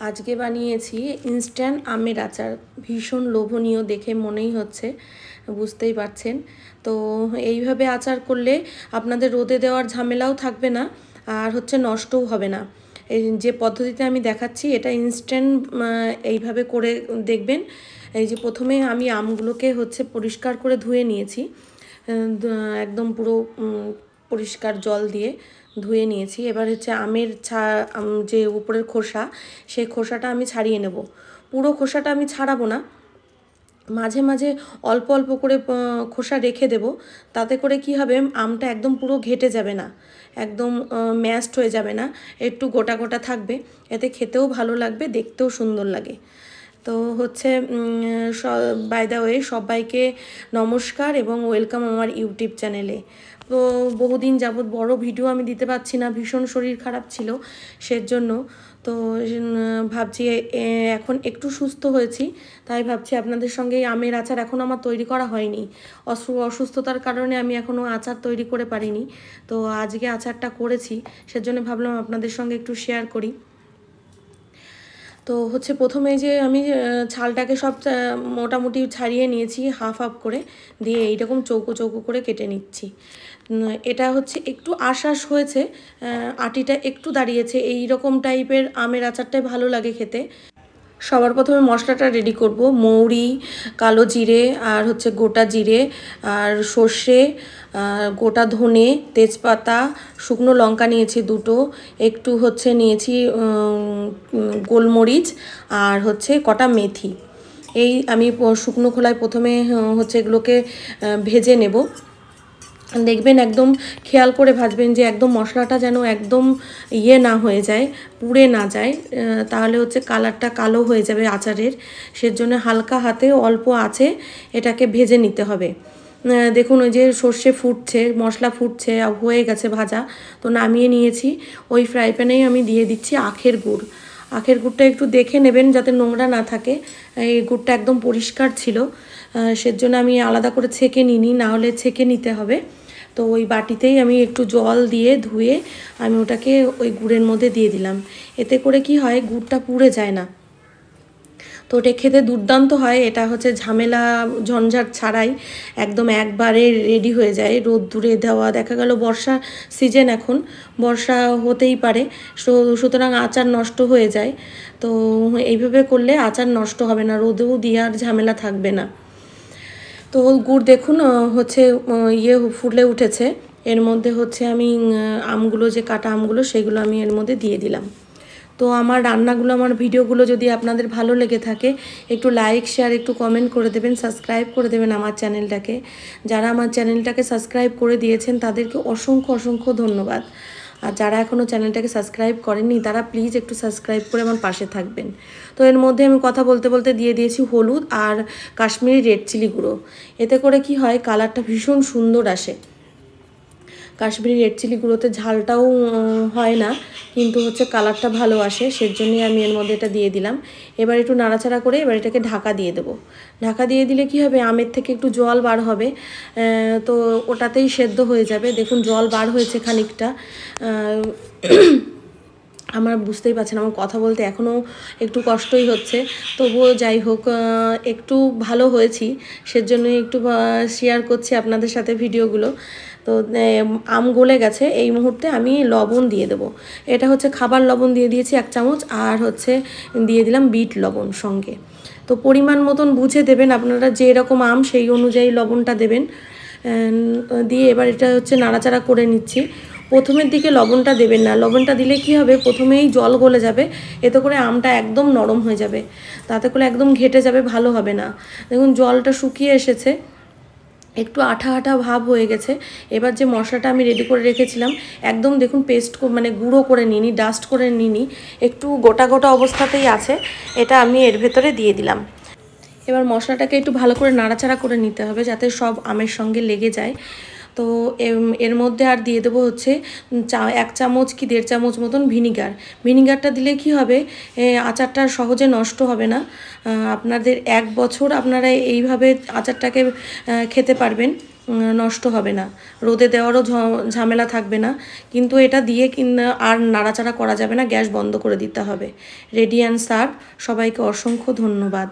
আজকে বানিয়েছি ইনস্ট্যান্ট আমের আচার। ভীষণ লোভনীয় দেখে মনেই হচ্ছে, বুঝতেই পারছেন। তো এইভাবে আচার করলে আপনাদের রোদে দেওয়ার ঝামেলাও থাকবে না, আর হচ্ছে নষ্টও হবে না। এই যে পদ্ধতিতে আমি দেখাচ্ছি এটা ইনস্ট্যান্ট, এইভাবে করে দেখবেন। এই যে প্রথমে আমি আমগুলোকে হচ্ছে পরিষ্কার করে ধুয়ে নিয়েছি, একদম পুরো পরিষ্কার জল দিয়ে ধুয়ে নিয়েছি। এবার হচ্ছে আমের যে উপরের খোসা, সেই খোসাটা আমি ছাড়িয়ে নেব। পুরো খোসাটা আমি ছাড়াবো না, মাঝে মাঝে অল্প অল্প করে খোসা রেখে দেব। তাতে করে কি হবে, আমটা একদম পুরো ঘেটে যাবে না, একদম ম্যাশড হয়ে যাবে না, একটু গোটা গোটা থাকবে। এতে খেতেও ভালো লাগবে, দেখতেও সুন্দর লাগে। তো হচ্ছে বাই দ্য ওয়ে, সবাইকে নমস্কার এবং ওয়েলকাম আমার ইউটিউব চ্যানেলে। তো বহুদিন যাবৎ বড় ভিডিও আমি দিতে পারছি না, ভীষণ শরীর খারাপ ছিল সেজন্য। তো ভাবছি এখন একটু সুস্থ হয়েছি, তাই ভাবছি আপনাদের সঙ্গে আমের আচার এখন আমার তৈরি করা হয়নি। অসুস্থতার কারণে আমি এখনও আচার তৈরি করে পারিনি। তো আজকে আচারটা করেছি, সেজন্য ভাবলাম আপনাদের সঙ্গে একটু শেয়ার করি। তো হচ্ছে প্রথমে যে আমি ছালটাকে সব মোটামুটি ছাড়িয়ে নিয়েছি, হাফ হাফ করে দিয়ে এইরকম চৌকো চৌকো করে কেটে নিচ্ছি। এটা হচ্ছে একটু আঁশ হয়েছে, আটিটা একটু দাঁড়িয়েছে, এই রকম টাইপের আমের আচারটাই ভালো লাগে খেতে। সবার প্রথমে মশলাটা রেডি করব। মৌরি, কালো জিরে, আর হচ্ছে গোটা জিরে, আর সর্ষে, গোটা ধনে, তেজপাতা, শুকনো লঙ্কা নিয়েছি দুটো, একটু হচ্ছে নিয়েছি গোলমরিচ, আর হচ্ছে কটা মেথি। এই আমি শুকনো খোলায় প্রথমে হচ্ছে এগুলোকে ভেজে নেব। দেখবেন একদম খেয়াল করে ভাজবেন যে একদম মশলাটা যেন একদম না হয়ে যায়, পুড়ে না যায়, তাহলে হচ্ছে কালারটা কালো হয়ে যাবে আচারের। সেজন্য হালকা হাতে অল্প আছে এটাকে ভেজে নিতে হবে। দেখুন ওই যে সর্ষে ফুটছে, মশলা ফুটছে, হয়ে গেছে ভাজা। তো নামিয়ে নিয়েছি। ওই ফ্রাই প্যানেই আমি দিয়ে দিচ্ছি আখের গুড়। আখের গুড়টা একটু দেখে নেবেন যাতে নোংরা না থাকে। এই গুড়টা একদম পরিষ্কার ছিল, সেজন্য আমি আলাদা করে ছেঁকে নিইনি, না হলে ছেঁকে নিতে হবে। তো ওই বাটিতেই আমি একটু জল দিয়ে ধুয়ে আমি ওটাকে ওই গুড়ের মধ্যে দিয়ে দিলাম। এতে করে কি হয়, গুড়টা পুড়ে যায় না। তো ওটা খেতে দুর্দান্ত হয়। এটা হচ্ছে ঝামেলা ঝঞ্ঝাট ছাড়াই একদম একবারে রেডি হয়ে যায়। রোদ্দুরে দেওয়া, দেখা গেল বর্ষা সিজন, এখন বর্ষা হতেই পারে, সুতরাং আচার নষ্ট হয়ে যায়। তো এইভাবে করলে আচার নষ্ট হবে না, রোদেও দেওয়ার ঝামেলা থাকবে না। তো গুড় দেখুন হচ্ছে ফুলে উঠেছে। এর মধ্যে হচ্ছে আমি আমগুলো, যে কাটা আমগুলো, সেগুলো আমি এর মধ্যে দিয়ে দিলাম। তো আমার রান্নাগুলো, আমার ভিডিওগুলো যদি আপনাদের ভালো লেগে থাকে, একটু লাইক, শেয়ার, একটু কমেন্ট করে দেবেন, সাবস্ক্রাইব করে দেবেন আমার চ্যানেলটাকে। যারা আমার চ্যানেলটাকে সাবস্ক্রাইব করে দিয়েছেন তাদেরকে অসংখ্য অসংখ্য ধন্যবাদ। আর যারা এখনও চ্যানেলটাকে সাবস্ক্রাইব করেননি তারা প্লিজ একটু সাবস্ক্রাইব করে আমার পাশে থাকবেন। তো এর মধ্যে আমি কথা বলতে বলতে দিয়ে দিয়েছি হলুদ আর কাশ্মীরি রেড চিলি গুঁড়ো। এতে করে কি হয়, কালারটা ভীষণ সুন্দর আসে। কাশ্মীরি রেড চিলি গুঁড়োতে ঝালটাও হয় না, কিন্তু হচ্ছে কালারটা ভালো আসে, সেজন্যই আমি এর মধ্যে এটা দিয়ে দিলাম। এবার একটু নাড়াচাড়া করে এবার এটাকে ঢাকা দিয়ে দেবো। ঢাকা দিয়ে দিলে কি হবে, আমের থেকে একটু জল বার হবে, তো ওটাতেই সেদ্ধ হয়ে যাবে। দেখুন জল বার হয়েছে খানিকটা। আমার বুঝতেই পারছেন, আমার কথা বলতে এখনও একটু কষ্টই হচ্ছে, তবুও যাই হোক, একটু ভালো হয়েছি, সেজন্যই একটু শেয়ার করছি আপনাদের সাথে ভিডিওগুলো। তো আম গলে গেছে, এই মুহূর্তে আমি লবণ দিয়ে দেবো। এটা হচ্ছে খাবার লবণ দিয়ে দিয়েছি 1 চামচ, আর হচ্ছে দিয়ে দিলাম বিট লবণ সঙ্গে। তো পরিমাণ মতন বুঝে দেবেন, আপনারা যে রকম আম সেই অনুযায়ী লবণটা দেবেন। দিয়ে এবার এটা হচ্ছে নাড়াচাড়া করে নিচ্ছি। প্রথমের দিকে লবণটা দেবেন না, লবণটা দিলে কি হবে, প্রথমেই জল গলে যাবে, এতে করে আমটা একদম নরম হয়ে যাবে, তাতে করে একদম ঘেটে যাবে, ভালো হবে না। দেখুন জলটা শুকিয়ে এসেছে, একটু আঠা আঠা ভাব হয়ে গেছে। এবার যে মশলাটা আমি রেডি করে রেখেছিলাম, একদম দেখুন পেস্ট, মানে গুঁড়ো করে নিইনি, ডাস্ট করে নিইনি, একটু গোটা গোটা অবস্থাতেই আছে, এটা আমি এর ভেতরে দিয়ে দিলাম। এবার মশলাটাকে একটু ভালো করে নাড়াচাড়া করে নিতে হবে যাতে সব আমের সঙ্গে লেগে যায়। তো এর মধ্যে আর দিয়ে দেবো হচ্ছে 1 চামচ কি 1.5 চামচ মতন ভিনিগার। ভিনিগারটা দিলে কি হবে, আচারটা সহজে নষ্ট হবে না। আপনাদের 1 বছর আপনারা এইভাবে আচারটাকে খেতে পারবেন। নষ্ট হবে না, রোদে দেওয়ারও ঝামেলা থাকবে না। কিন্তু এটা দিয়ে আর নাড়াচাড়া করা যাবে না, গ্যাস বন্ধ করে দিতে হবে। Ready and serve. সবাইকে অসংখ্য ধন্যবাদ।